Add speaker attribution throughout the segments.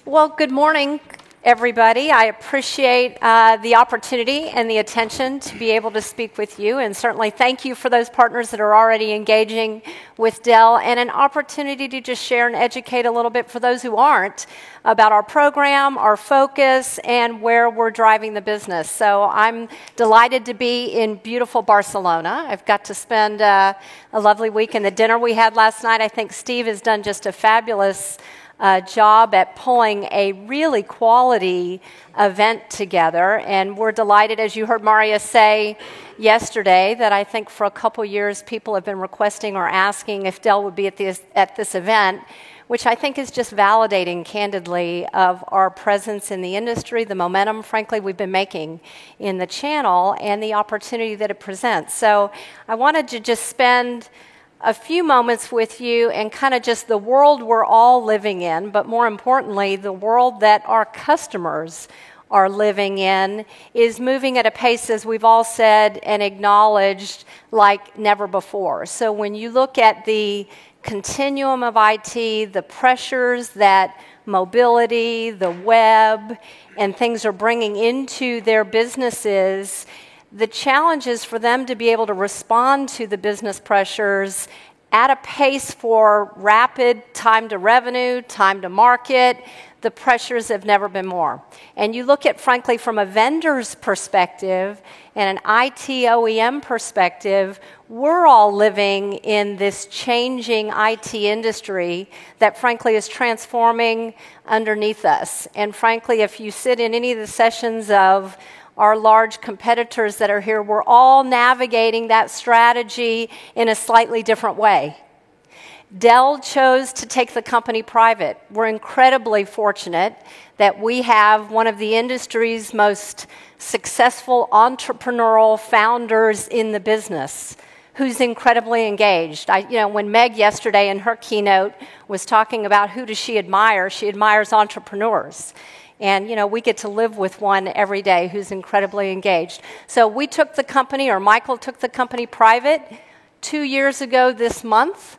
Speaker 1: Well, good morning, everybody. I appreciate the opportunity and the attention to be able to speak with you, and certainly thank you for those partners that are already engaging with Dell, and an opportunity to just share and educate a little bit for those who aren't about our program, our focus, and where we're driving the business. So I'm delighted to be in beautiful Barcelona. I've got to spend a lovely week, and the dinner we had last night, I think Steve has done just a fabulous job at pulling a really quality event together, and we're delighted, as you heard Maria say yesterday, that I think for a couple years people have been requesting or asking if Dell would be at this event, which I think is just validating, candidly, of our presence in the industry, the momentum, frankly, we've been making in the channel, and the opportunity that it presents. So I wanted to just spend a few moments with you and kind of just the world we're all living in, but more importantly, the world that our customers are living in is moving at a pace, as we've all said and acknowledged, like never before. So when you look at the continuum of IT, the pressures that mobility, the web, and things are bringing into their businesses, the challenge is for them to be able to respond to the business pressures at a pace for rapid time to revenue, time to market. The pressures have never been more. And you look at, frankly, from a vendor's perspective and an IT OEM perspective, we're all living in this changing IT industry that, frankly, is transforming underneath us. And frankly, if you sit in any of the sessions of our large competitors that are here, we're all navigating that strategy in a slightly different way. Dell chose to take the company private. We're incredibly fortunate that we have one of the industry's most successful entrepreneurial founders in the business, who's incredibly engaged. When Meg yesterday in her keynote was talking about who does she admires entrepreneurs. And, we get to live with one every day who's incredibly engaged. So we took the company, or Michael took the company private 2 years ago this month.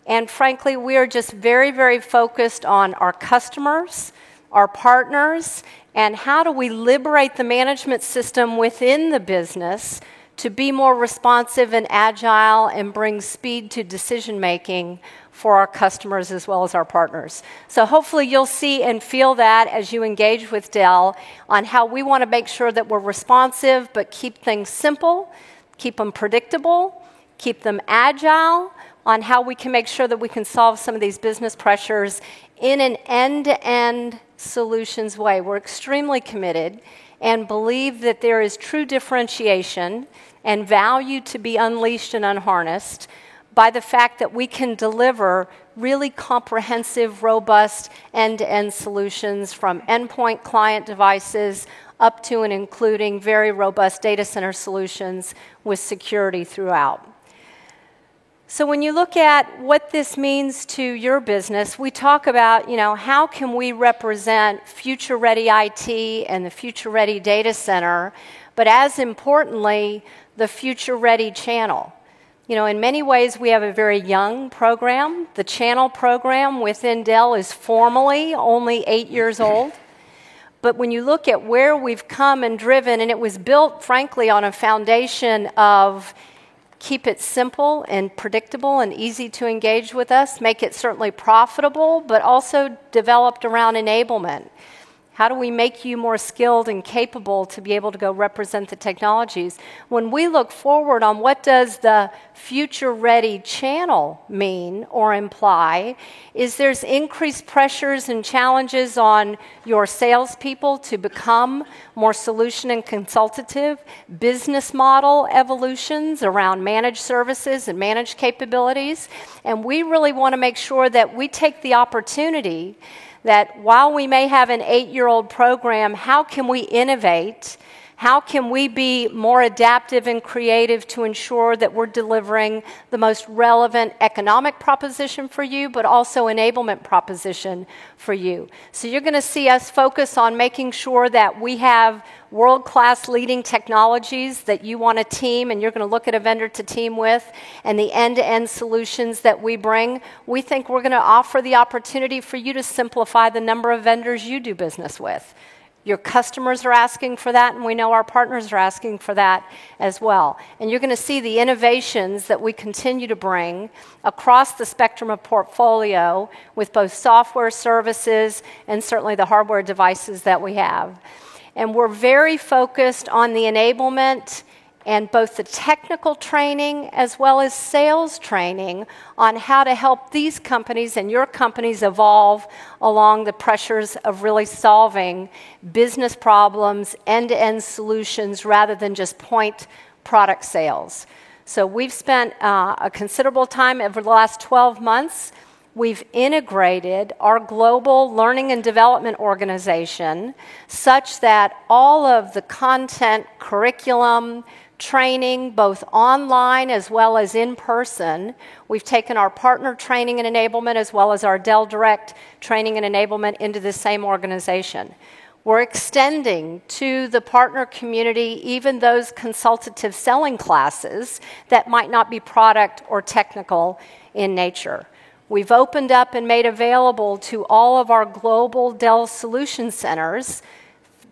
Speaker 1: And frankly, we are just very, very focused on our customers, our partners, and how do we liberate the management system within the business to be more responsive and agile and bring speed to decision-making for our customers as well as our partners. So hopefully you'll see and feel that as you engage with Dell on how we want to make sure that we're responsive but keep things simple, keep them predictable, keep them agile, on how we can make sure that we can solve some of these business pressures in an end-to-end solutions way. We're extremely committed and believe that there is true differentiation and value to be unleashed and unharnessed by the fact that we can deliver really comprehensive, robust, end-to-end solutions from endpoint client devices up to and including very robust data center solutions with security throughout. So when you look at what this means to your business, we talk about, how can we represent future-ready IT and the future-ready data center, but as importantly, the future-ready channel. In many ways, we have a very young program. The channel program within Dell is formally only 8 years old. But when you look at where we've come and driven, and it was built, frankly, on a foundation of keep it simple and predictable and easy to engage with us, make it certainly profitable, but also developed around enablement. How do we make you more skilled and capable to be able to go represent the technologies? When we look forward on what does the future-ready channel mean or imply, is there's increased pressures and challenges on your salespeople to become more solution and consultative, business model evolutions around managed services and managed capabilities. And we really want to make sure that we take the opportunity that while we may have an 8-year-old program, how can we innovate? How can we be more adaptive and creative to ensure that we're delivering the most relevant economic proposition for you, but also enablement proposition for you? So you're going to see us focus on making sure that we have world-class leading technologies that you want to team, and you're going to look at a vendor to team with, and the end-to-end solutions that we bring. We think we're going to offer the opportunity for you to simplify the number of vendors you do business with. Your customers are asking for that, and we know our partners are asking for that as well. And you're going to see the innovations that we continue to bring across the spectrum of portfolio with both software services and certainly the hardware devices that we have. And we're very focused on the enablement and both the technical training as well as sales training on how to help these companies and your companies evolve along the pressures of really solving business problems, end-to-end solutions, rather than just point product sales. So we've spent a considerable time over the last 12 months. We've integrated our global learning and development organization such that all of the content, curriculum, training, both online as well as in person. We've taken our partner training and enablement as well as our Dell Direct training and enablement into the same organization. We're extending to the partner community even those consultative selling classes that might not be product or technical in nature. We've opened up and made available to all of our global Dell Solution Centers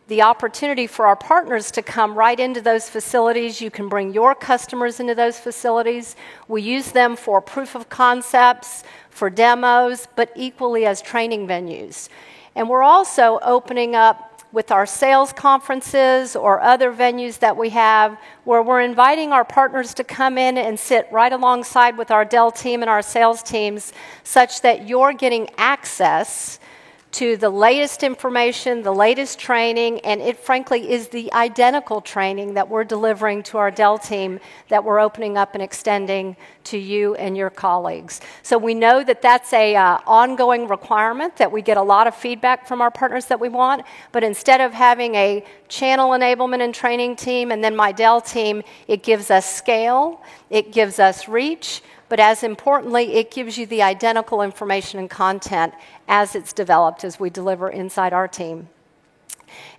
Speaker 1: the opportunity for our partners to come right into those facilities. You can bring your customers into those facilities. We use them for proof of concepts, for demos, but equally as training venues. And we're also opening up with our sales conferences or other venues that we have where we're inviting our partners to come in and sit right alongside with our Dell team and our sales teams such that you're getting access to the latest information, the latest training, and it frankly is the identical training that we're delivering to our Dell team that we're opening up and extending to you and your colleagues. So we know that that's a ongoing requirement, that we get a lot of feedback from our partners that we want, but instead of having a channel enablement and training team and then my Dell team, it gives us scale, it gives us reach, but as importantly, it gives you the identical information and content as it's developed as we deliver inside our team.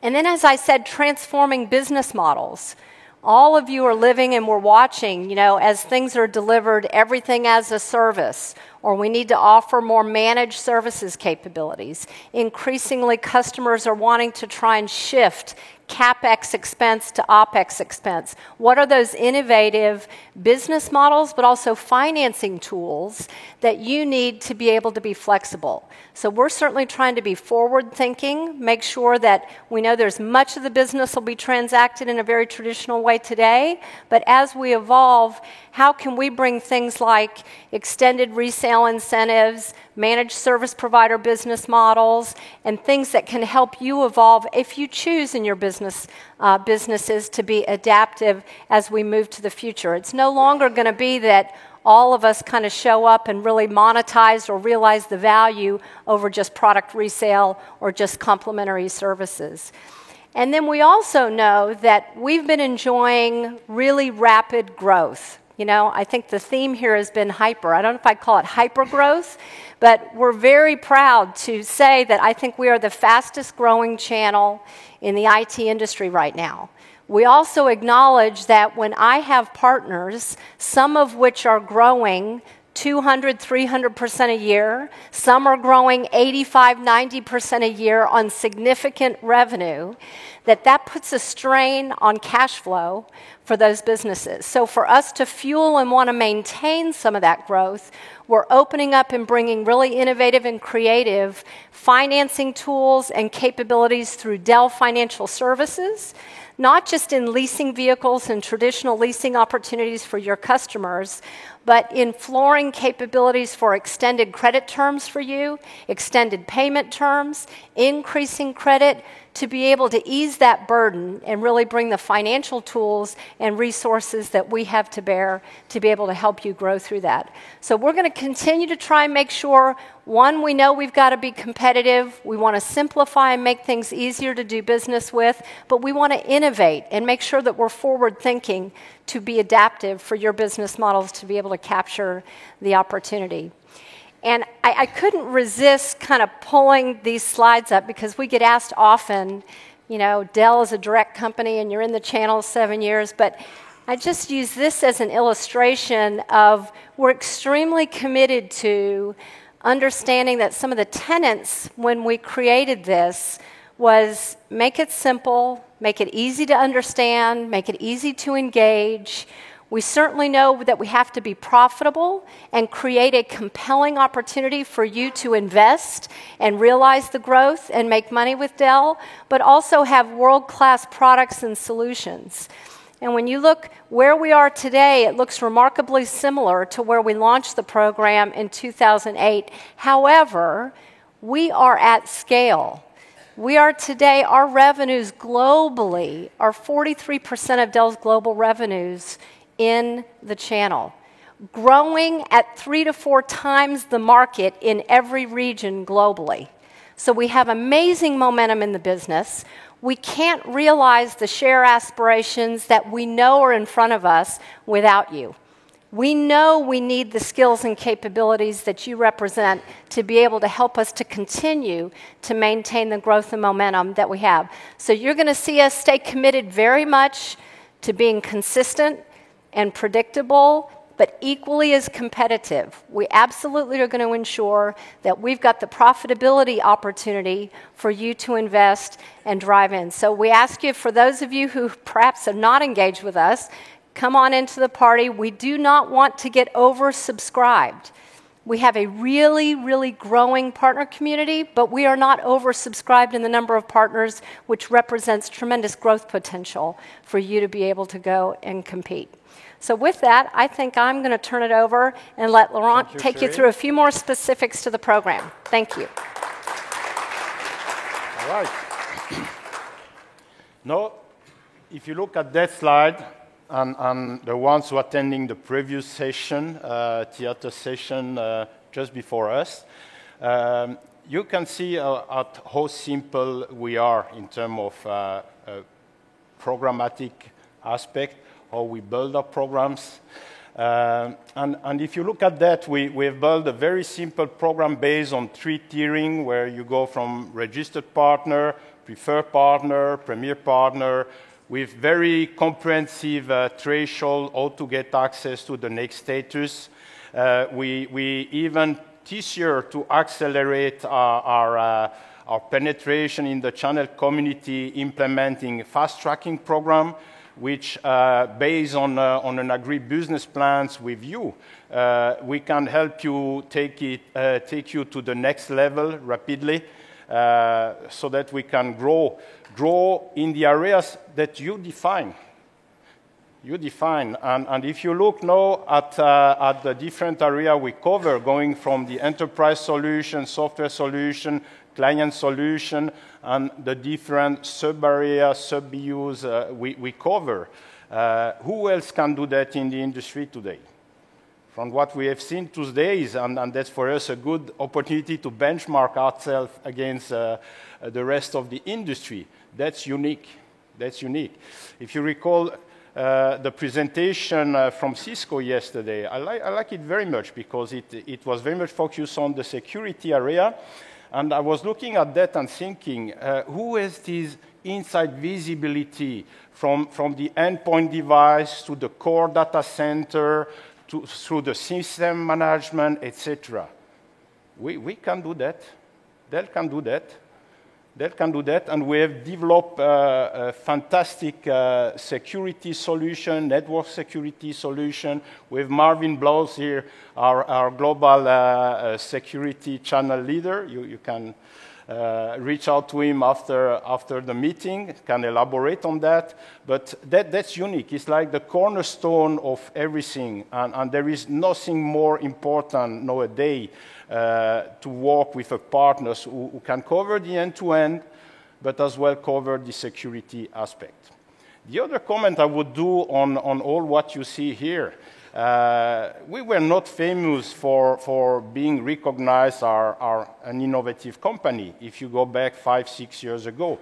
Speaker 1: And then, as I said, transforming business models. All of you are living and we're watching, as things are delivered, everything as a service, or we need to offer more managed services capabilities. Increasingly, customers are wanting to try and shift CapEx expense to OpEx expense. What are those innovative business models, but also financing tools that you need to be able to be flexible? So we're certainly trying to be forward-thinking, make sure that we know there's much of the business will be transacted in a very traditional way today, but as we evolve, how can we bring things like extended resale incentives, managed service provider business models, and things that can help you evolve if you choose in your businesses to be adaptive as we move to the future. It's no longer going to be that all of us kind of show up and really monetize or realize the value over just product resale or just complementary services. And then we also know that we've been enjoying really rapid growth. I think the theme here has been hyper. I don't know if I'd call it hyper growth, but we're very proud to say that I think we are the fastest growing channel in the IT industry right now. We also acknowledge that when I have partners, some of which are growing 200, 300% a year, some are growing 85, 90% a year on significant revenue, that puts a strain on cash flow for those businesses. So for us to fuel and want to maintain some of that growth, we're opening up and bringing really innovative and creative financing tools and capabilities through Dell Financial Services, not just in leasing vehicles and traditional leasing opportunities for your customers, but in flooring capabilities for extended credit terms for you, extended payment terms, increasing credit to be able to ease that burden and really bring the financial tools and resources that we have to bear to be able to help you grow through that. So we're going to continue to try and make sure, one, we know we've got to be competitive. We want to simplify and make things easier to do business with, but we want to innovate and make sure that we're forward thinking to be adaptive for your business models to be able to capture the opportunity. And I couldn't resist kind of pulling these slides up because we get asked often, you know, Dell is a direct company and you're in the channel 7 years, but I just use this as an illustration of we're extremely committed to understanding that some of the tenets when we created this was make it simple, make it easy to understand, make it easy to engage. We certainly know that we have to be profitable and create a compelling opportunity for you to invest and realize the growth and make money with Dell, but also have world-class products and solutions. And when you look where we are today, it looks remarkably similar to where we launched the program in 2008. However, we are at scale. We are today, our revenues globally are 43% of Dell's global revenues in the channel, growing at 3 to 4 times the market in every region globally. So we have amazing momentum in the business. We can't realize the share aspirations that we know are in front of us without you. We know we need the skills and capabilities that you represent to be able to help us to continue to maintain the growth and momentum that we have. So you're going to see us stay committed very much to being consistent and predictable, but equally as competitive. We absolutely are going to ensure that we've got the profitability opportunity for you to invest and drive in. So we ask you, for those of you who perhaps have not engaged with us, come on into the party. We do not want to get oversubscribed. We have a really, really growing partner community, but we are not oversubscribed in the number of partners, which represents tremendous growth potential for you to be able to go and compete. So with that, I think I'm going to turn it over and let Laurent take you through a few more specifics to the program. Thank you.
Speaker 2: All right. Now, if you look at that slide, and the ones who are attending the previous session, theater session just before us, you can see at how simple we are in terms of programmatic aspect, how we build our programs. And if you look at that, we've built a very simple program based on 3 tiering, where you go from registered partner, preferred partner, premier partner, with very comprehensive threshold, how to get access to the next status. We even this year, to accelerate our penetration in the channel community, implementing fast tracking program, which based on an agreed business plans with you, we can help you take you to the next level rapidly, so that we can grow in the areas that you define. And if you look now at the different area we cover, going from the enterprise solution, software solution, client solution, and the different sub-areas, sub-BUs we cover. Who else can do that in the industry today? From what we have seen today, and that's for us a good opportunity to benchmark ourselves against the rest of the industry. That's unique. If you recall the presentation from Cisco yesterday, I like it very much because it was very much focused on the security area. And I was looking at that and thinking, who has this inside visibility from the endpoint device to the core data center, through the system management, etc. We can do that. Dell can do that. And we have developed a fantastic security solution, network security solution, with Marvin Blows here, our global security channel leader. You can reach out to him after the meeting, can elaborate on that. But that's unique. It's like the cornerstone of everything. And there is nothing more important nowadays to work with partners who can cover the end-to-end, but as well cover the security aspect. The other comment I would do on all what you see here, we were not famous for being recognized as an innovative company if you go back 5, 6 years ago.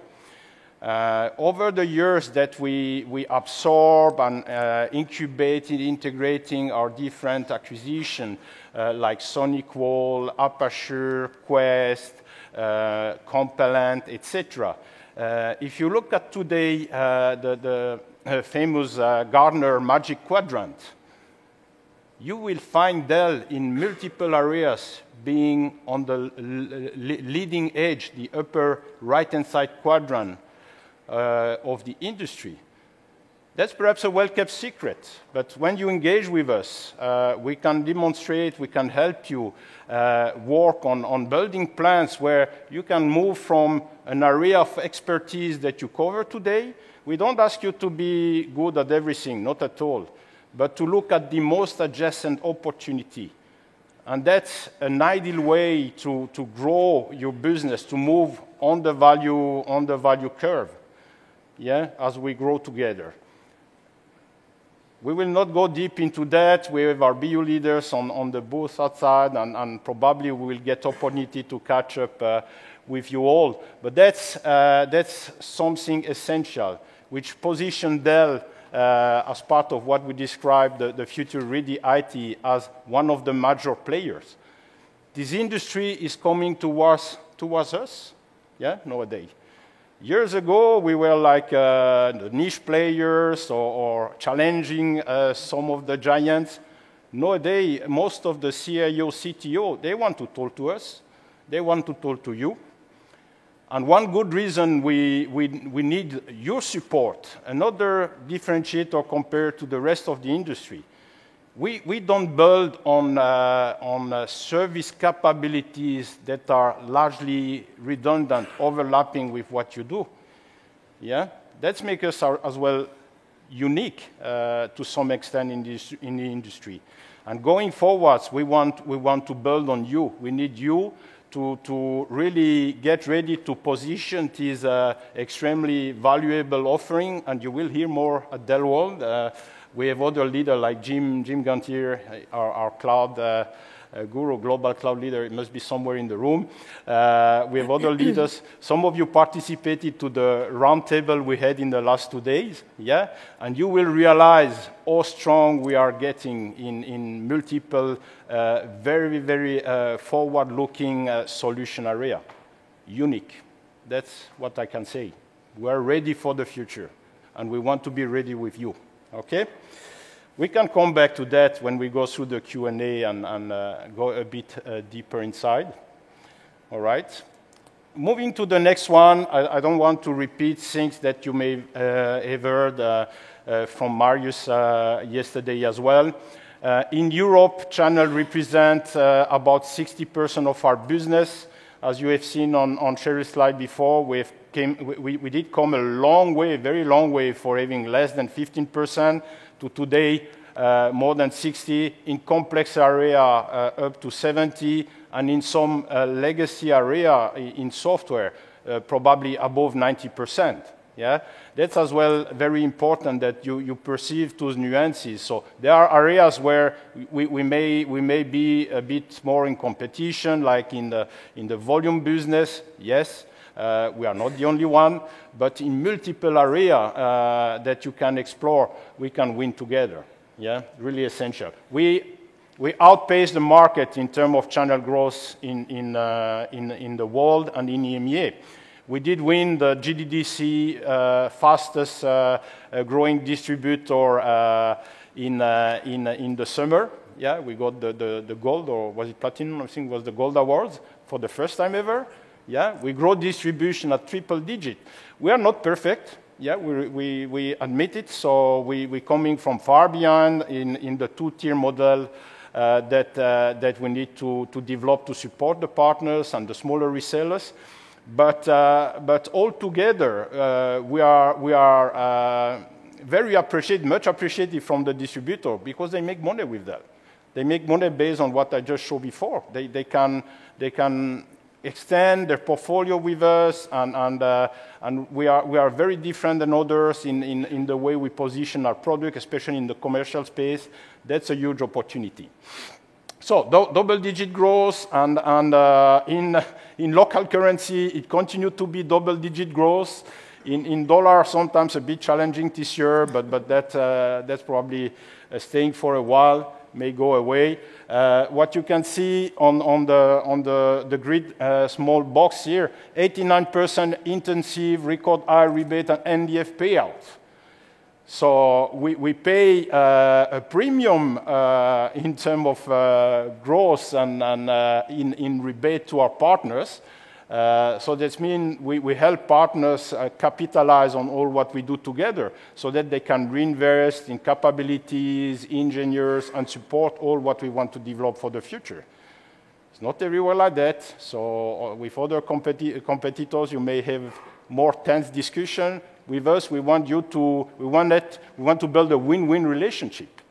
Speaker 2: Over the years that we absorb and incubated, integrating our different acquisitions like SonicWall, Aperture, Quest, Compellent, etc. If you look at today the famous Gartner Magic Quadrant, you will find Dell in multiple areas being on the leading edge, the upper right-hand side quadrant of the industry. That's perhaps a well-kept secret, but when you engage with us, we can demonstrate, we can help you work on building plans where you can move from an area of expertise that you cover today. We don't ask you to be good at everything, not at all, but to look at the most adjacent opportunity. And that's an ideal way to grow your business, to move on the value curve, yeah, as we grow together. We will not go deep into that. We have our BU leaders on the booth outside, and probably we will get opportunity to catch up with you all. But that's something essential, which position Dell as part of what we describe the future-ready IT as one of the major players. This industry is coming towards us, yeah, nowadays. Years ago, we were like the niche players or challenging some of the giants. Nowadays, most of the CIO, CTO, they want to talk to us. They want to talk to you. And one good reason we need your support, another differentiator compared to the rest of the industry. We don't build on service capabilities that are largely redundant, overlapping with what you do. Yeah, that makes us as well unique to some extent in the industry. And going forwards, we want to build on you. We need you to really get ready to position this extremely valuable offering, and you will hear more at Dell World. We have other leaders like Jim Gantier, our cloud guru, global cloud leader. It must be somewhere in the room. We have other leaders. Some of you participated to the roundtable we had in the last 2 days, yeah? And you will realize how strong we are getting in multiple, very, very forward-looking solution area. Unique. That's what I can say. We are ready for the future, and we want to be ready with you. Okay? We can come back to that when we go through the Q&A and go a bit deeper inside. All right? Moving to the next one, I don't want to repeat things that you may have heard from Marius yesterday as well. In Europe, channel represents about 60% of our business. As you have seen on Sherry's slide before, we did come a long way, very long way, for having less than 15% to today, more than 60, in complex area up to 70, and in some legacy area in software, probably above 90%. Yeah? That's as well very important that you perceive those nuances. So there are areas where we may be a bit more in competition, like in the volume business. Yes, we are not the only one, but in multiple areas that you can explore, we can win together. Yeah, really essential. We outpace the market in terms of channel growth in the world and in EMEA. We did win the GDDC fastest growing distributor in the summer. Yeah, we got the gold, or was it platinum? I think it was the gold awards for the first time ever. Yeah, we grow distribution at triple digit. We are not perfect. Yeah, we admit it. So we're coming from far beyond in the two-tier model that we need to develop to support the partners and the smaller resellers. But altogether, we are very much appreciated from the distributor because they make money with that. They make money based on what I just showed before. They can extend their portfolio with us, and we are very different than others in the way we position our product, especially in the commercial space. That's a huge opportunity. So double-digit growth, and in local currency, it continued to be double-digit growth. In dollars, sometimes a bit challenging this year, but that's probably staying for a while, may go away. What you can see on the grid, small box here, 89% intensive, record high rebate and NDF payout. So we pay a premium in terms of growth and in rebate to our partners. So that means we help partners capitalize on all what we do together so that they can reinvest in capabilities, engineers, and support all what we want to develop for the future. It's not everywhere like that. So with other competitors, you may have more tense discussion. With us, we want to build a win-win relationship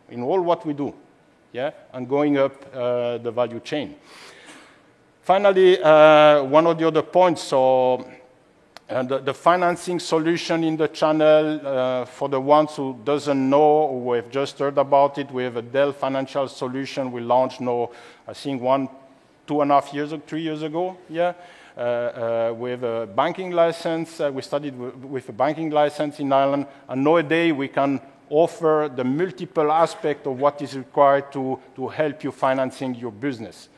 Speaker 2: in all what we do, yeah, and going up the value chain. Finally, one of the other points, so the financing solution in the channel, for the ones who doesn't know or have just heard about it, we have a Dell Financial Solution we launched now, I think 2.5 years, 3 years ago, yeah. We have a banking license. We started with a banking license in Ireland, and nowadays we can offer the multiple aspects of what is required to help you financing your business,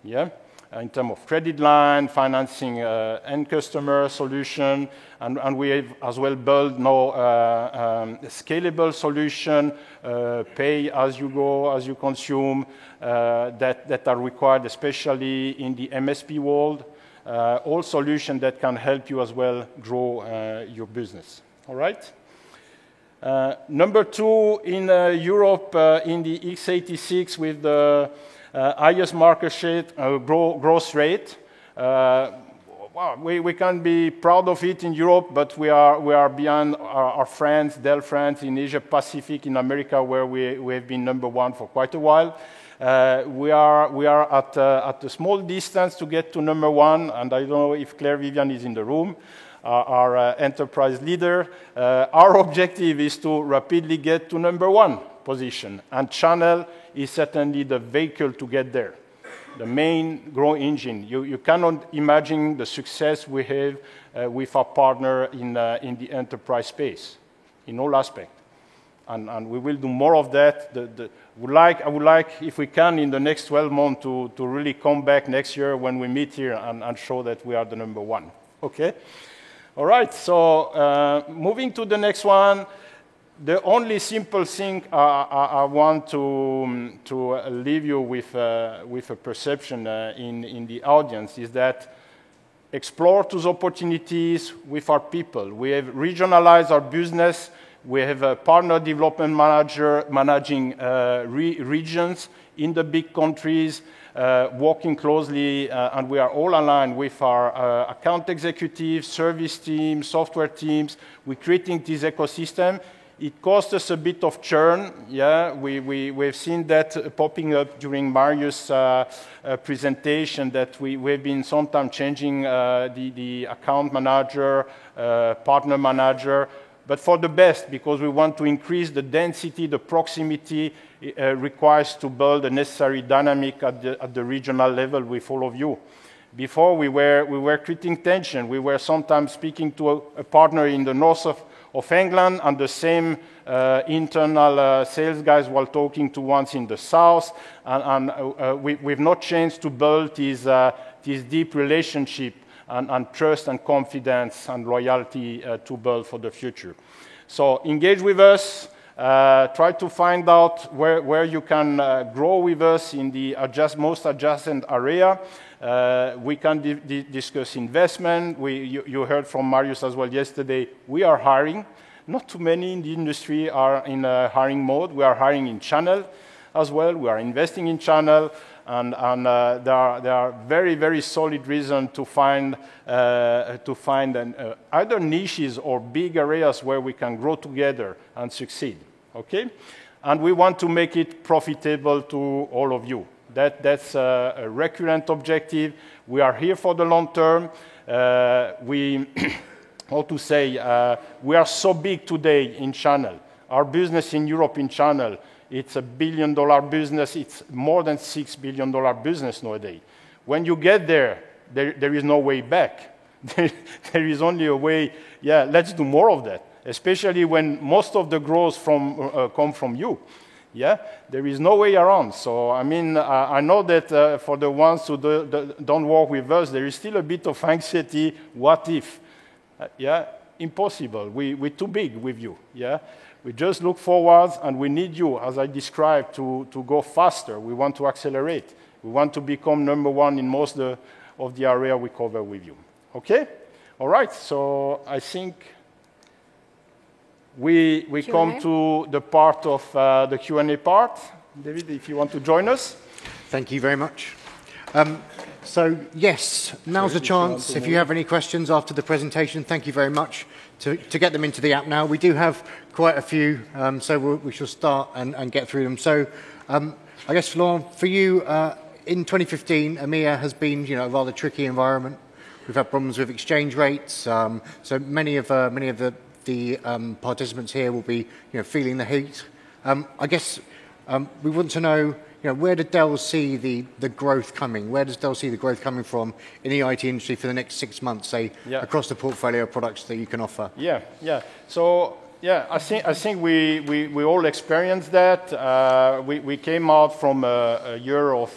Speaker 2: yeah. In terms of credit line, financing end customer solution, and we have as well built now a scalable solution, pay as you go, as you consume, that are required, especially in the MSP world. All solutions that can help you as well grow your business. All right? Number 2 in Europe, in the x86 with the highest market share, growth rate. Well, we can be proud of it in Europe, but we are beyond our friends, Dell friends in Asia Pacific, in America, where we have been number 1 for quite a while. We are at a small distance to get to number 1, and I don't know if Claire Vivian is in the room, our enterprise leader. Our objective is to rapidly get to number 1 position, and channel is certainly the vehicle to get there, the main growth engine. You cannot imagine the success we have with our partner in the enterprise space, in all aspects. And we will do more of that. I would like, if we can, in the next 12 months, to really come back next year when we meet here and show that we are the number 1. Okay? All right, so moving to the next one. The only simple thing I want to leave you with a perception in the audience is that explore those opportunities with our people. We have regionalized our business. We have a partner development manager managing regions in the big countries, working closely, and we are all aligned with our account executives, service teams, software teams. We're creating this ecosystem. It costs us a bit of churn. Yeah, we've seen that popping up during Marius' presentation, that we've been sometimes changing the account manager, partner manager, but for the best, because we want to increase the density, the proximity requires to build the necessary dynamic at the regional level with all of you. Before, we were creating tension. We were sometimes speaking to a partner in the north of England, and the same internal sales guys while talking to ones in the south, and we've not changed to build this deep relationship and trust and confidence and loyalty to build for the future. So engage with us. Try to find out where you can grow with us in the most adjacent area. We can discuss investment. You heard from Marius as well yesterday. We are hiring. Not too many in the industry are in a hiring mode. We are hiring in channel as well. We are investing in channel. And there are very, very solid reasons to find either niches or big areas where we can grow together and succeed. Okay? And we want to make it profitable to all of you. That's a recurrent objective. We are here for the long term. How to say, we are so big today in channel. Our business in Europe in channel, it's $1 billion business. It's more than $6 billion business nowadays. When you get there, there is no way back. There is only a way, yeah, let's do more of that, especially when most of the growth come from you. Yeah, there is no way around. So, I mean, I know that for the ones who don't work with us, there is still a bit of anxiety. What if? Yeah, impossible. We're too big with you. Yeah, we just look forward, and we need you, as I described, to go faster. We want to accelerate. We want to become number one in most of the area we cover with you. Okay? All right. So I think we come to the part of the Q&A part. David, if you want to join us.
Speaker 3: Thank you very much. So, yes, now's the chance. If you have any questions after the presentation, thank you very much to get them into the app now. We do have quite a few, so we shall start and get through them. So, I guess, Florent, for you, in 2015, EMEA has been, a rather tricky environment. We've had problems with exchange rates. So many of the participants here will be, feeling the heat. I guess we want to know, where did Dell see the growth coming? Where does Dell see the growth coming from in the IT industry for the next 6 months, say, across the portfolio of products that you can offer?
Speaker 2: Yeah. So, I think we all experienced that. We came out from a year of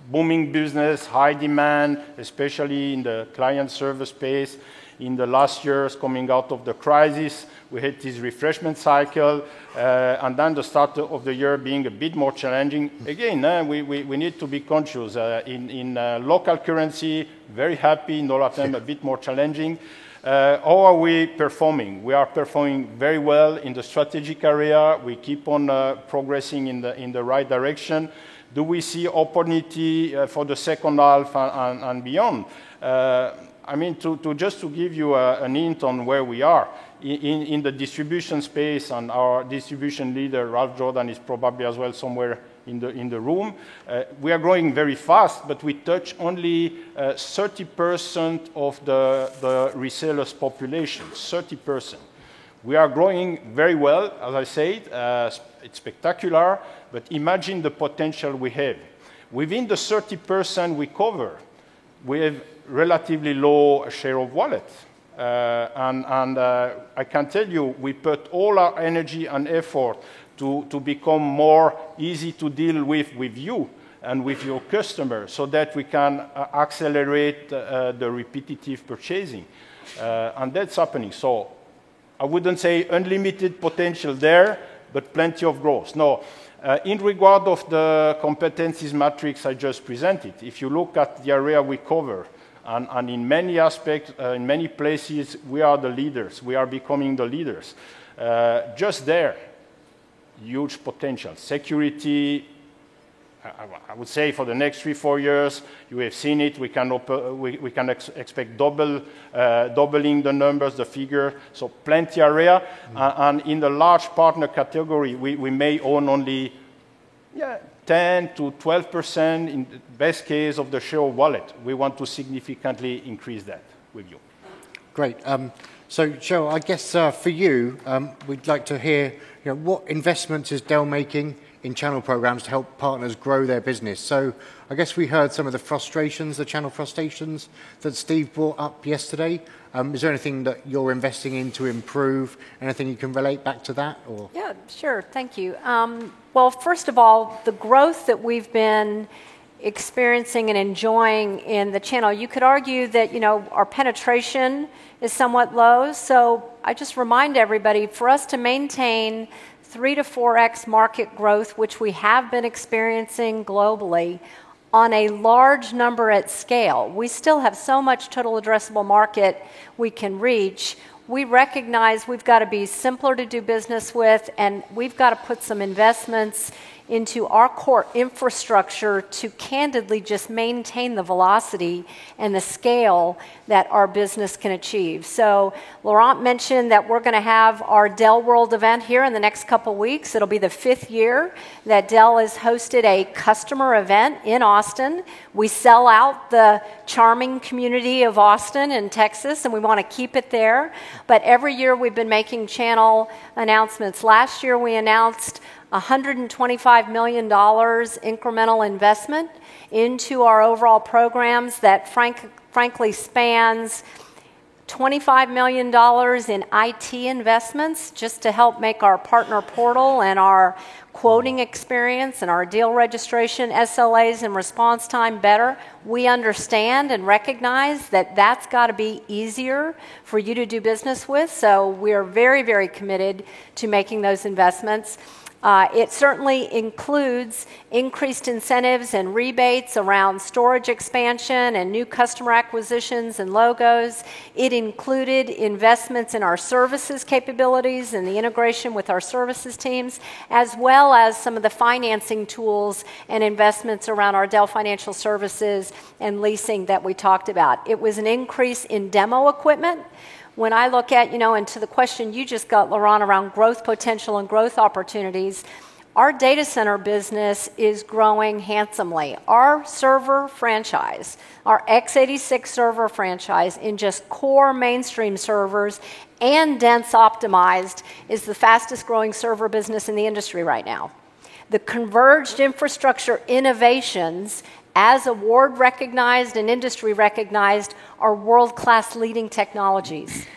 Speaker 2: booming business, high demand, especially in the client server space. In the last years, coming out of the crisis, we had this refreshment cycle, and then the start of the year being a bit more challenging. Again, we need to be conscious. In local currency, very happy. In dollar term, a bit more challenging. How are we performing? We are performing very well in the strategic area. We keep on progressing in the right direction. Do we see opportunity for the second half and beyond? I mean, just to give you an hint on where we are, in the distribution space, and our distribution leader, Ralph Jordan, is probably as well somewhere in the room. We are growing very fast, but we touch only 30% of the resellers' population, 30%. We are growing very well, as I said. It's spectacular, but imagine the potential we have. Within the 30% we cover, we have relatively low share of wallet. And I can tell you, we put all our energy and effort to become more easy to deal with you and with your customer, so that we can accelerate the repetitive purchasing. And that's happening. So I wouldn't say unlimited potential there, but plenty of growth. Now, in regard of the competencies matrix I just presented, if you look at the area we cover, and in many aspects, in many places, we are the leaders. We are becoming the leaders. Just there, huge potential. Security, I would say for the next 3-4 years, you have seen it. We can expect doubling the numbers, the figure. So plenty area. And in the large partner category, we may own only 10 to 12% in the best case of the share of wallet. We want to significantly increase that with you.
Speaker 3: Great. So, Cheryl, I guess for you, we'd like to hear, what investments is Dell making in channel programs to help partners grow their business? So I guess we heard some of the frustrations, the channel frustrations that Steve brought up yesterday. Is there anything that you're investing in to improve? Anything you can relate back to that? Or?
Speaker 1: Yeah, sure. Thank you. Well, first of all, the growth that we've been experiencing and enjoying in the channel, you could argue that, our penetration is somewhat low. So I just remind everybody, for us to maintain 3 to 4x market growth, which we have been experiencing globally, on a large number at scale, we still have so much total addressable market we can reach. We recognize we've got to be simpler to do business with, and we've got to put some investments into our core infrastructure to candidly just maintain the velocity and the scale that our business can achieve. So Laurent mentioned that we're going to have our Dell World event here in the next couple weeks. It'll be the 5th year that Dell has hosted a customer event in Austin. We sell out the charming community of Austin and Texas, and we want to keep it there. But every year we've been making channel announcements. Last year we announced $125 million incremental investment into our overall programs that frankly spans $25 million in IT investments just to help make our partner portal and our quoting experience and our deal registration, SLAs, and response time better. We understand and recognize that that's got to be easier for you to do business with, so we are very, very committed to making those investments. It certainly includes increased incentives and rebates around storage expansion and new customer acquisitions and logos. It included investments in our services capabilities and the integration with our services teams, as well as some of the financing tools and investments around our Dell Financial Services and leasing that we talked about. It was an increase in demo equipment. When I look at, and to the question you just got, Laurent, around growth potential and growth opportunities, our data center business is growing handsomely. Our server franchise, our x86 server franchise in just core mainstream servers and dense optimized is the fastest growing server business in the industry right now. The converged infrastructure innovations, as award recognized and industry recognized, are world-class leading technologies.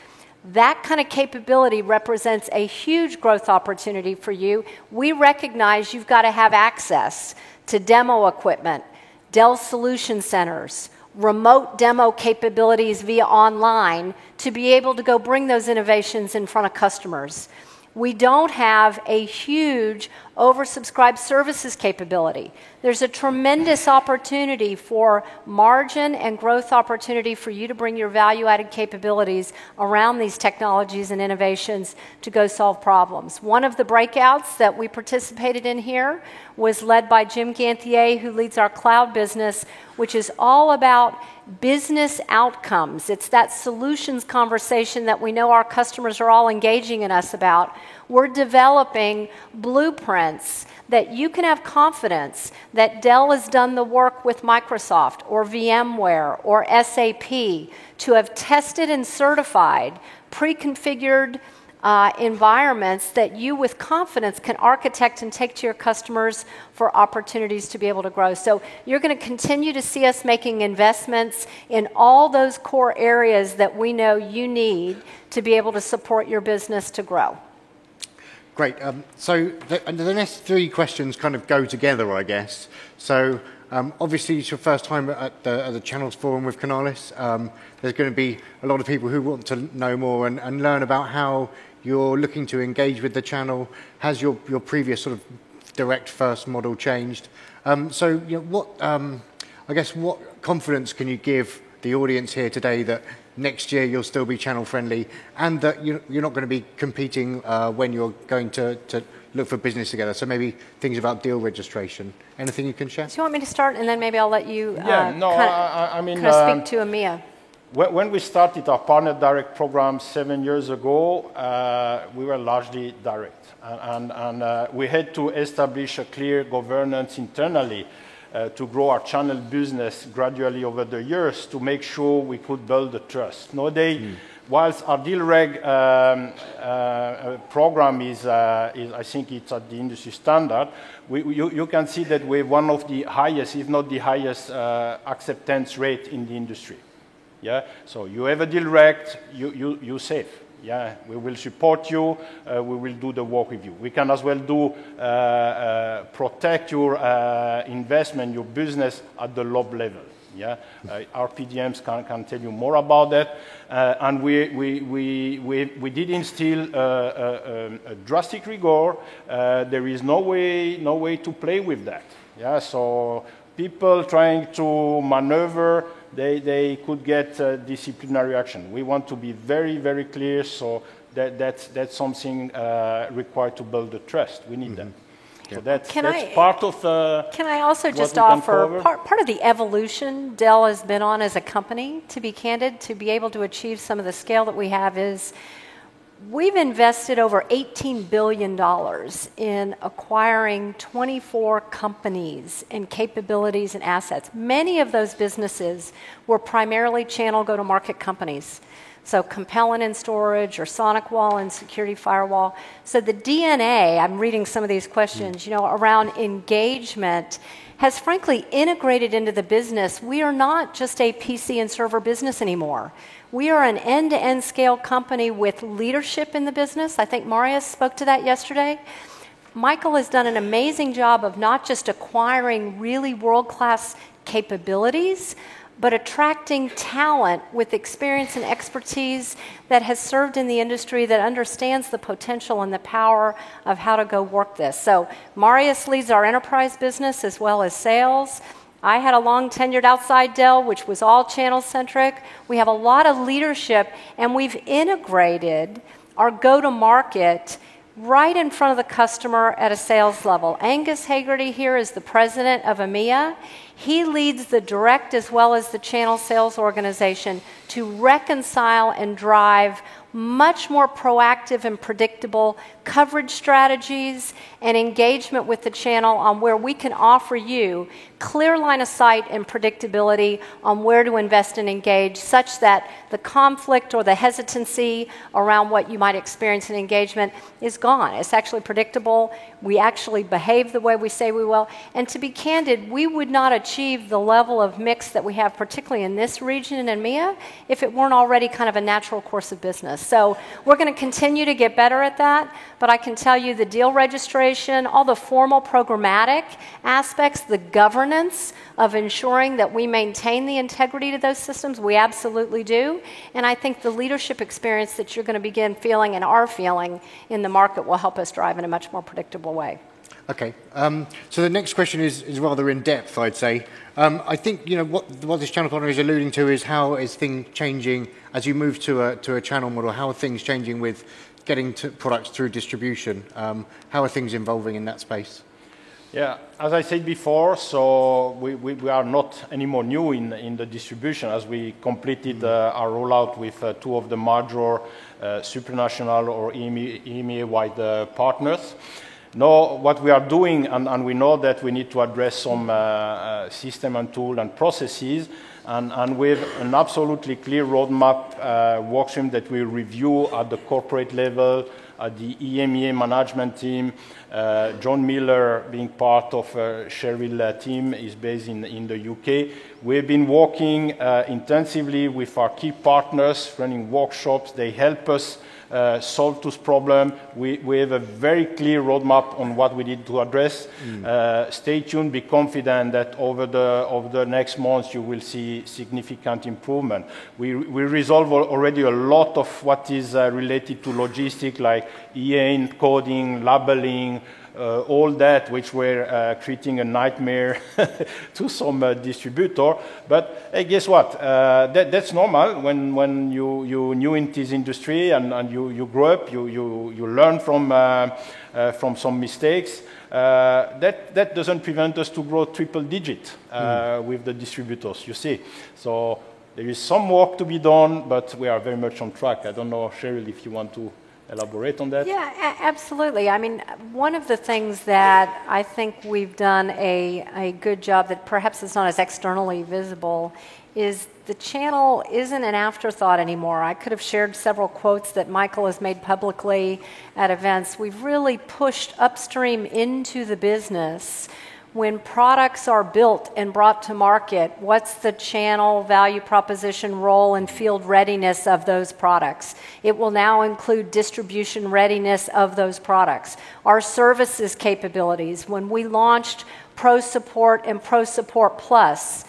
Speaker 1: That kind of capability represents a huge growth opportunity for you. We recognize you've got to have access to demo equipment, Dell Solution Centers, remote demo capabilities via online to be able to go bring those innovations in front of customers. We don't have a huge oversubscribed services capability. There's a tremendous opportunity for margin and growth opportunity for you to bring your value-added capabilities around these technologies and innovations to go solve problems. One of the breakouts that we participated in here was led by Jim Ganthier, who leads our cloud business, which is all about business outcomes. It's that solutions conversation that we know our customers are all engaging in us about. We're developing blueprints that you can have confidence that Dell has done the work with Microsoft or VMware or SAP to have tested and certified pre-configured environments that you with confidence can architect and take to your customers for opportunities to be able to grow. So you're going to continue to see us making investments in all those core areas that we know you need to be able to support your business to grow.
Speaker 3: Great. So the next 3 questions kind of go together, I guess. So obviously it's your first time at the Channels Forum with Canalys. There's going to be a lot of people who want to know more and learn about how you're looking to engage with the channel. Has your previous sort of direct first model changed? So what confidence can you give the audience here today that next year you'll still be channel friendly and that you're not going to be competing when you're going to look for business together? So maybe things about deal registration. Anything you can share?
Speaker 1: Do you want me to start and then maybe I'll let you speak to EMEA?
Speaker 2: When we started our Partner Direct program 7 years ago, we were largely direct. And we had to establish a clear governance internally to grow our channel business gradually over the years to make sure we could build the trust. Nowadays, whilst our deal reg program is, I think it's at the industry standard, you can see that we have one of the highest, if not the highest, acceptance rate in the industry. Yeah, so you have a deal reg, you save. Yeah, we will support you. We will do the work with you. We can as well do protect your investment, your business at the lob level. Yeah, our PDMs can tell you more about that. And we did instill a drastic rigor. There is no way to play with that. Yeah, so people trying to maneuver, they could get disciplinary action. We want to be very, very clear, so that's something required to build the trust. We need that. So that's part of
Speaker 1: Can I also just offer part of the evolution Dell has been on as a company, to be candid, to be able to achieve some of the scale that we have is we've invested over $18 billion in acquiring 24 companies and capabilities and assets. Many of those businesses were primarily channel go-to-market companies. So Compellent in storage or SonicWall in security firewall. So the DNA, I'm reading some of these questions, around engagement has frankly integrated into the business. We are not just a PC and server business anymore. We are an end-to-end scale company with leadership in the business. I think Marius spoke to that yesterday. Michael has done an amazing job of not just acquiring really world-class capabilities, but attracting talent with experience and expertise that has served in the industry, that understands the potential and the power of how to go work this. So Marius leads our enterprise business as well as sales. I had a long tenured outside Dell, which was all channel-centric. We have a lot of leadership, and we've integrated our go-to-market right in front of the customer at a sales level. Angus Hagerty here is the president of EMEA. He leads the direct as well as the channel sales organization to reconcile and drive much more proactive and predictable coverage strategies and engagement with the channel on where we can offer you clear line of sight and predictability on where to invest and engage, such that the conflict or the hesitancy around what you might experience in engagement is gone. It's actually predictable. We actually behave the way we say we will. And to be candid, we would not achieve the level of mix that we have, particularly in this region in EMEA, if it weren't already kind of a natural course of business. So we're going to continue to get better at that, but I can tell you the deal registration, all the formal programmatic aspects, the governance of ensuring that we maintain the integrity to those systems, we absolutely do. And I think the leadership experience that you're going to begin feeling and are feeling in the market will help us drive in a much more predictable way.
Speaker 3: Okay, so the next question is rather in depth, I'd say. I think what this channel partner is alluding to is how is things changing as you move to a channel model. How are things changing with getting to products through distribution? How are things evolving in that space?
Speaker 2: Yeah, as I said before, so we are not anymore new in the distribution, as we completed our rollout with two of the major supranational or EMEA-wide partners. Now, what we are doing, and we know that we need to address some system and tool and processes, and with an absolutely clear roadmap workstream that we review at the corporate level, at the EMEA management team. John Miller, being part of Cheryl's team, is based in the UK. We've been working intensively with our key partners, running workshops. They help us solve this problem. We have a very clear roadmap on what we need to address. Stay tuned, be confident that over the next months you will see significant improvement. We resolve already a lot of what is related to logistics, like EA coding, labeling, all that, which were creating a nightmare to some distributor. But hey, guess what? That's normal when you new in this industry and you grow up, you learn from some mistakes. That doesn't prevent us to grow triple digit with the distributors, you see. So there is some work to be done, but we are very much on track. I don't know, Cheryl, if you want to elaborate on that?
Speaker 1: Yeah, absolutely. I mean, one of the things that I think we've done a good job that perhaps is not as externally visible is the channel isn't an afterthought anymore. I could have shared several quotes that Michael has made publicly at events. We've really pushed upstream into the business. When products are built and brought to market, what's the channel value proposition, role, and field readiness of those products? It will now include distribution readiness of those products. Our services capabilities, when we launched Pro Support and Pro Support Plus,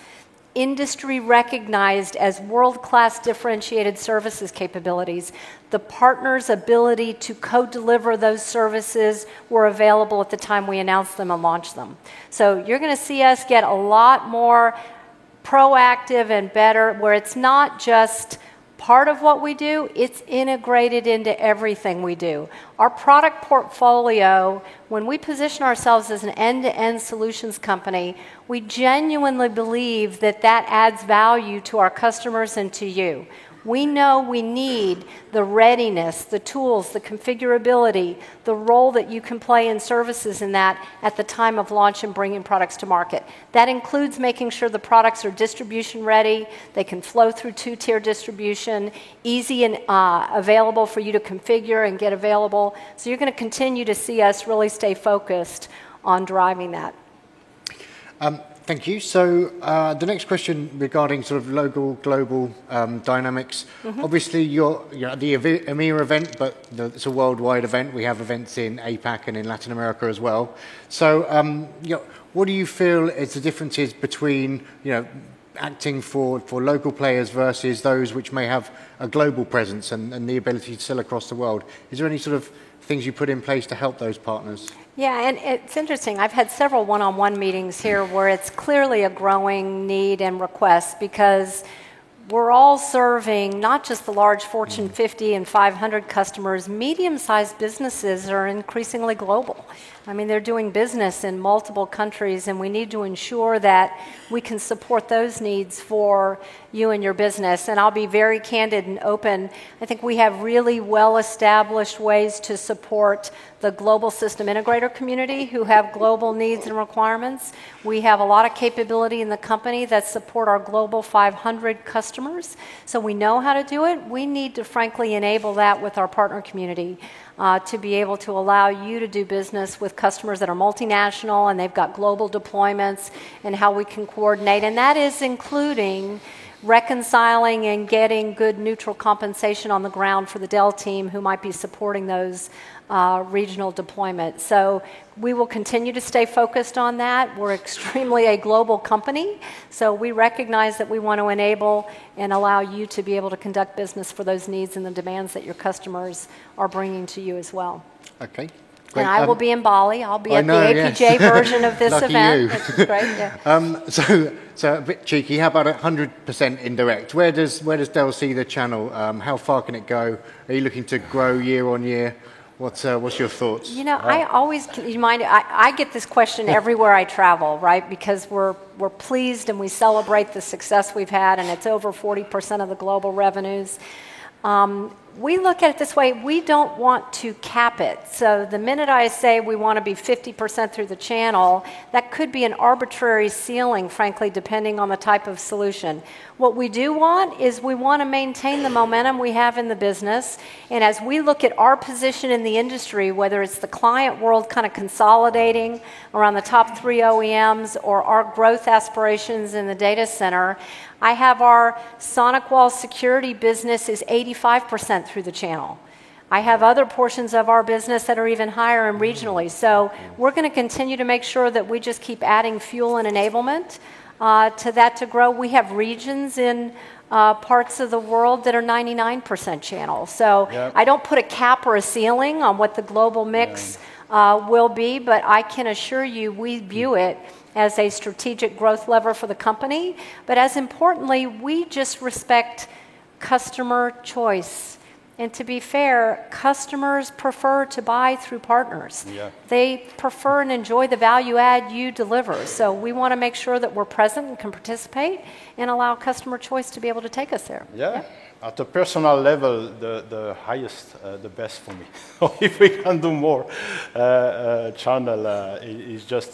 Speaker 1: industry recognized as world-class differentiated services capabilities. The partner's ability to co-deliver those services were available at the time we announced them and launched them. So you're going to see us get a lot more proactive and better, where it's not just part of what we do, it's integrated into everything we do. Our product portfolio, when we position ourselves as an end-to-end solutions company, we genuinely believe that that adds value to our customers and to you. We know we need the readiness, the tools, the configurability, the role that you can play in services in that at the time of launch and bringing products to market. That includes making sure the products are distribution ready, they can flow through two-tier distribution, easy and available for you to configure and get available. So you're going to continue to see us really stay focused on driving that.
Speaker 3: Thank you. So the next question regarding sort of local, global dynamics. Obviously, you're at the EMEA event, but it's a worldwide event. We have events in APAC and in Latin America as well. So what do you feel is the differences between acting for local players versus those which may have a global presence and the ability to sell across the world? Is there any sort of things you put in place to help those partners?
Speaker 1: Yeah, and it's interesting. I've had several one-on-one meetings here where it's clearly a growing need and request because we're all serving not just the large Fortune 50 and 500 customers, medium-sized businesses are increasingly global. I mean, they're doing business in multiple countries, and we need to ensure that we can support those needs for you and your business. And I'll be very candid and open. I think we have really well-established ways to support the global system integrator community who have global needs and requirements. We have a lot of capability in the company that support our global 500 customers. So we know how to do it. We need to, frankly, enable that with our partner community. To be able to allow you to do business with customers that are multinational and they've got global deployments and how we can coordinate. And that is including reconciling and getting good neutral compensation on the ground for the Dell team who might be supporting those regional deployments. So we will continue to stay focused on that. We're extremely a global company, so we recognize that we want to enable and allow you to be able to conduct business for those needs and the demands that your customers are bringing to you as well.
Speaker 3: Okay.
Speaker 1: Great. And I will be in Bali. I'll be at the APJ version of this event, which is great. Yeah.
Speaker 3: So a bit cheeky. How about 100% indirect? Where does Dell see the channel? How far can it go? Are you looking to grow year on year? What's your thoughts?
Speaker 1: I always, I get this question everywhere I travel, right? Because we're pleased and we celebrate the success we've had, and it's over 40% of the global revenues. We look at it this way, we don't want to cap it. So the minute I say we want to be 50% through the channel, that could be an arbitrary ceiling, frankly, depending on the type of solution. What we do want is we want to maintain the momentum we have in the business. And as we look at our position in the industry, whether it's the client world kind of consolidating around the top 3 OEMs or our growth aspirations in the data center, I have our SonicWall security business is 85% through the channel. I have other portions of our business that are even higher and regionally. So we're going to continue to make sure that we just keep adding fuel and enablement to that to grow. We have regions in parts of the world that are 99% channel. So I don't put a cap or a ceiling on what the global mix will be, but I can assure you we view it as a strategic growth lever for the company. But as importantly, we just respect customer choice. And to be fair, customers prefer to buy through partners. They prefer and enjoy the value add you deliver. So we want to make sure that we're present and can participate and allow customer choice to be able to take us there.
Speaker 2: At a personal level, the highest, the best for me. If we can do more, channel is just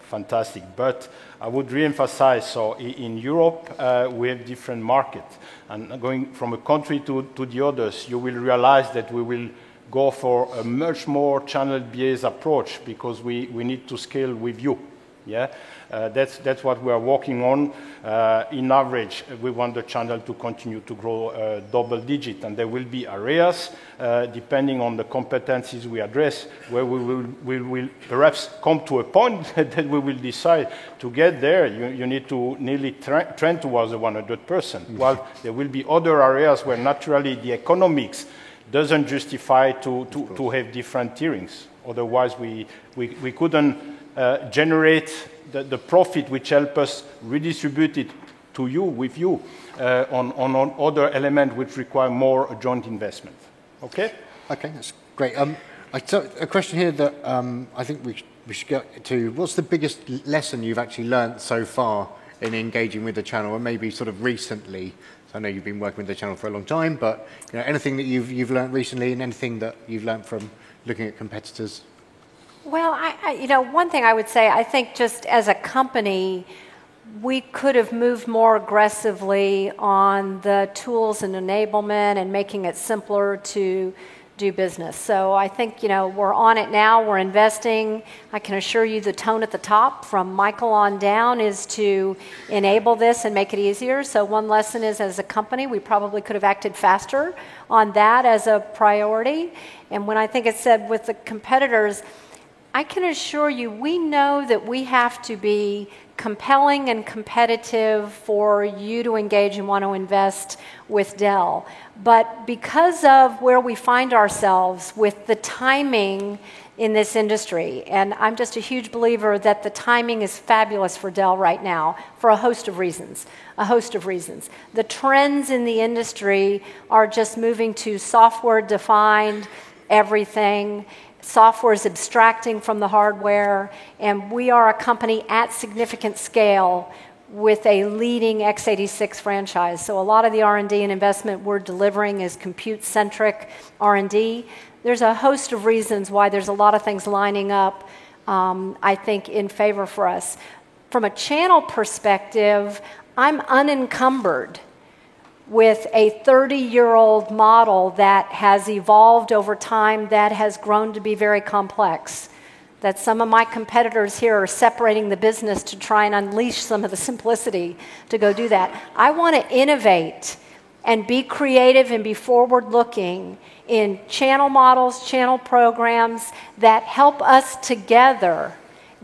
Speaker 2: fantastic. But I would re-emphasize, so in Europe, we have different markets. And going from a country to the others, you will realize that we will go for a much more channel-based approach because we need to scale with you. That's what we are working on. In average, we want the channel to continue to grow double digit, and there will be areas, depending on the competencies we address, where we will perhaps come to a point that we will decide to get there. You need to nearly trend towards the 100%. While there will be other areas where naturally the economics doesn't justify to have different tierings. Otherwise, we couldn't generate the profit which help us redistribute it to you, with you, on other elements which require more joint investment. Okay?
Speaker 3: Okay, that's great. A question here that I think we should get to. What's the biggest lesson you've actually learned so far in engaging with the channel, and maybe sort of recently? So I know you've been working with the channel for a long time, but anything that you've learned recently, and anything that you've learned from looking at competitors?
Speaker 1: Well, one thing I would say, I think just as a company, we could have moved more aggressively on the tools and enablement and making it simpler to do business. So I think, we're on it now, we're investing. I can assure you the tone at the top from Michael on down is to enable this and make it easier. So one lesson is, as a company, we probably could have acted faster on that as a priority. And when I think it's said with the competitors, I can assure you, we know that we have to be compelling and competitive for you to engage and want to invest with Dell. But because of where we find ourselves with the timing in this industry, and I'm just a huge believer that the timing is fabulous for Dell right now for a host of reasons. The trends in the industry are just moving to software-defined everything. Software is abstracting from the hardware, and we are a company at significant scale with a leading x86 franchise. So a lot of the R&D and investment we're delivering is compute-centric R&D. There's a host of reasons why there's a lot of things lining up, I think, in favor for us. From a channel perspective, I'm unencumbered with a 30-year-old model that has evolved over time, that has grown to be very complex, that some of my competitors here are separating the business to try and unleash some of the simplicity to go do that. I want to innovate and be creative and be forward-looking in channel models, channel programs that help us together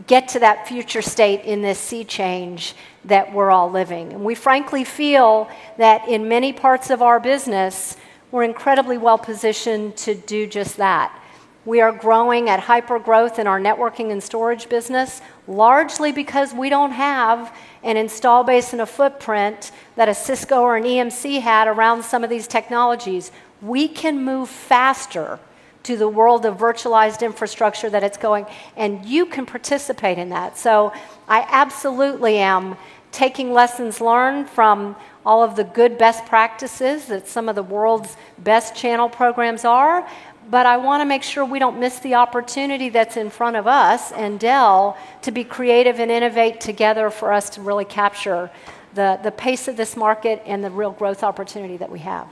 Speaker 1: get to that future state in this sea change that we're all living. And we frankly feel that in many parts of our business, we're incredibly well positioned to do just that. We are growing at hyper growth in our networking and storage business, largely because we don't have an install base and a footprint that a Cisco or an EMC had around some of these technologies. We can move faster to the world of virtualized infrastructure that it's going, and you can participate in that. So I absolutely am taking lessons learned from all of the good best practices that some of the world's best channel programs are, but I want to make sure we don't miss the opportunity that's in front of us and Dell to be creative and innovate together for us to really capture the pace of this market and the real growth opportunity that we have.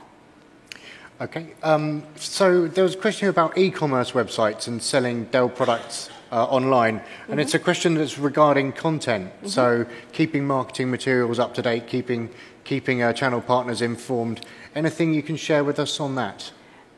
Speaker 3: Okay, so there was a question about e-commerce websites and selling Dell products online, and it's a question that's regarding content. So keeping marketing materials up to date, keeping our channel partners informed. Anything you can share with us on that?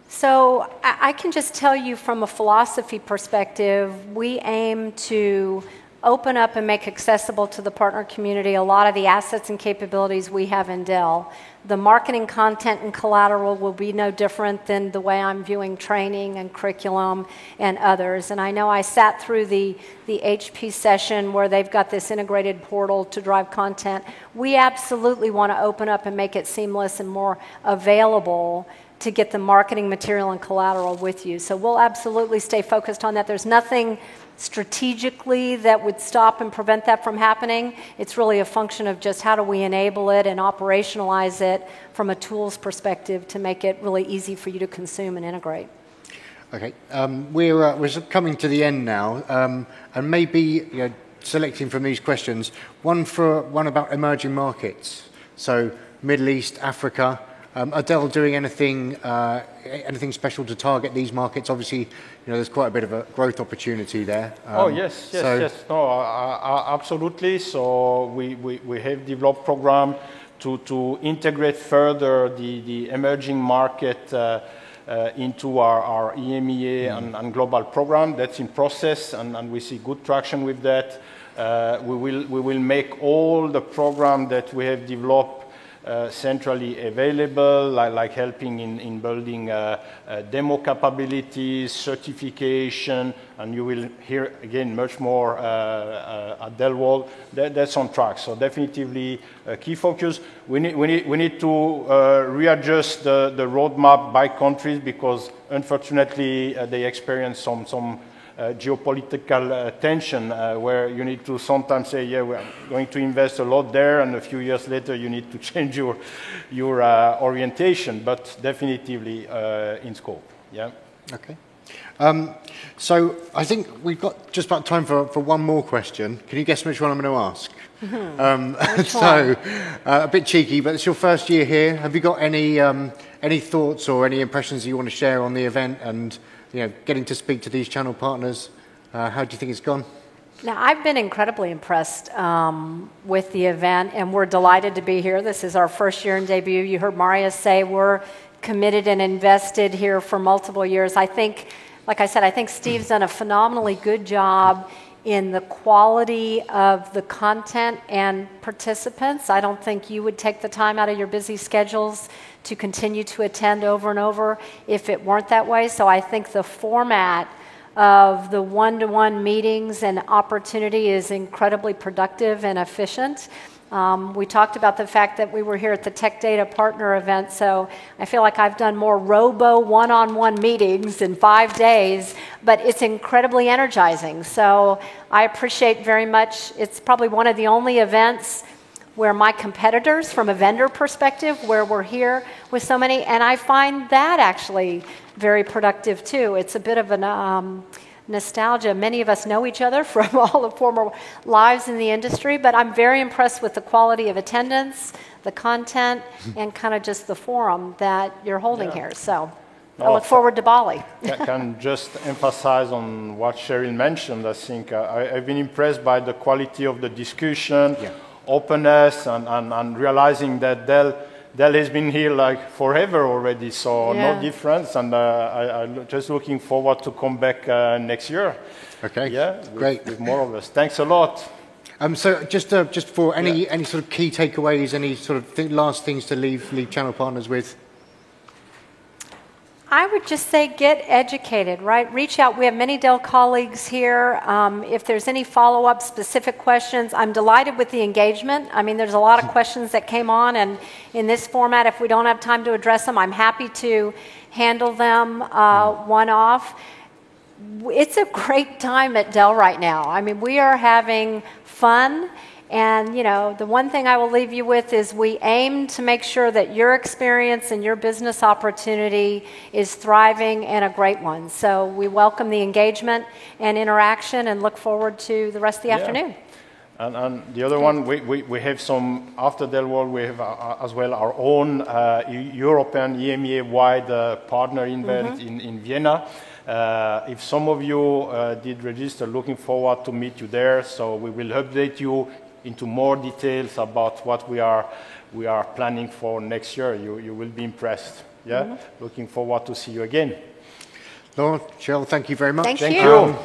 Speaker 1: So I can just tell you from a philosophy perspective, we aim to open up and make accessible to the partner community a lot of the assets and capabilities we have in Dell. The marketing content and collateral will be no different than the way I'm viewing training and curriculum and others. And I know I sat through the HP session where they've got this integrated portal to drive content. We absolutely want to open up and make it seamless and more available to get the marketing material and collateral with you. So we'll absolutely stay focused on that. There's nothing strategically that would stop and prevent that from happening. It's really a function of just how do we enable it and operationalize it from a tools perspective to make it really easy for you to consume and integrate.
Speaker 3: Okay, we're coming to the end now, and maybe selecting from these questions, one about emerging markets. So Middle East, Africa. Are Dell doing anything special to target these markets? Obviously, there's quite a bit of a growth opportunity there.
Speaker 2: Yes. No, absolutely. So we have developed program to integrate further the emerging market into our EMEA and global program. That's in process, and we see good traction with that. We will make all the program that we have developed centrally available, like helping in building demo capabilities, certification, and you will hear again much more at Dell World. That's on track. So definitively a key focus. We need to readjust the roadmap by countries because unfortunately they experience some geopolitical tension where you need to sometimes say, yeah, we're going to invest a lot there, and a few years later you need to change your orientation, but definitively in scope. Yeah.
Speaker 3: Okay. So I think we've got just about time for one more question. Can you guess which one I'm going to ask? So a bit cheeky, but it's your first year here. Have you got any thoughts or any impressions you want to share on the event and getting to speak to these channel partners? How do you think it's gone?
Speaker 1: Now, I've been incredibly impressed with the event, and we're delighted to be here. This is our first year in debut. You heard Marius say we're committed and invested here for multiple years. I think, like I said, I think Steve's done a phenomenally good job in the quality of the content and participants. I don't think you would take the time out of your busy schedules to continue to attend over and over if it weren't that way. So I think the format of the one-to-one meetings and opportunity is incredibly productive and efficient. We talked about the fact that we were here at the Tech Data Partner event, so I feel like I've done more robo one-on-one meetings in 5 days, but it's incredibly energizing. So I appreciate very much. It's probably one of the only events where my competitors, from a vendor perspective, where we're here with so many, and I find that actually very productive too. It's a bit of an nostalgia. Many of us know each other from all the former lives in the industry, but I'm very impressed with the quality of attendance, the content, and kind of just the forum that you're holding here. So I look forward to Bali.
Speaker 2: I can just emphasize on what Cheryl mentioned. I think I've been impressed by the quality of the discussion, openness, and realizing that Dell has been here like forever already, so no difference. And I'm just looking forward to come back next year.
Speaker 3: Okay,
Speaker 2: great. With more of us. Thanks a lot.
Speaker 3: So just for any sort of key takeaways, any sort of last things to leave channel partners with?
Speaker 1: I would just say get educated, right? Reach out. We have many Dell colleagues here. If there's any follow-up specific questions, I'm delighted with the engagement. I mean, there's a lot of questions that came on, and in this format, if we don't have time to address them, I'm happy to handle them one-off. It's a great time at Dell right now. I mean, we are having fun. And, the one thing I will leave you with is we aim to make sure that your experience and your business opportunity is thriving and a great one. So we welcome the engagement and interaction and look forward to the rest of the afternoon.
Speaker 2: And the other one, we have some, after Dell World, we have as well our own European EMEA-wide partner event in Vienna. If some of you did register, looking forward to meet you there. So we will update you into more details about what we are planning for next year. You will be impressed. Looking forward to see you again.
Speaker 3: Laura, Cheryl, thank you very much.
Speaker 1: Thank you.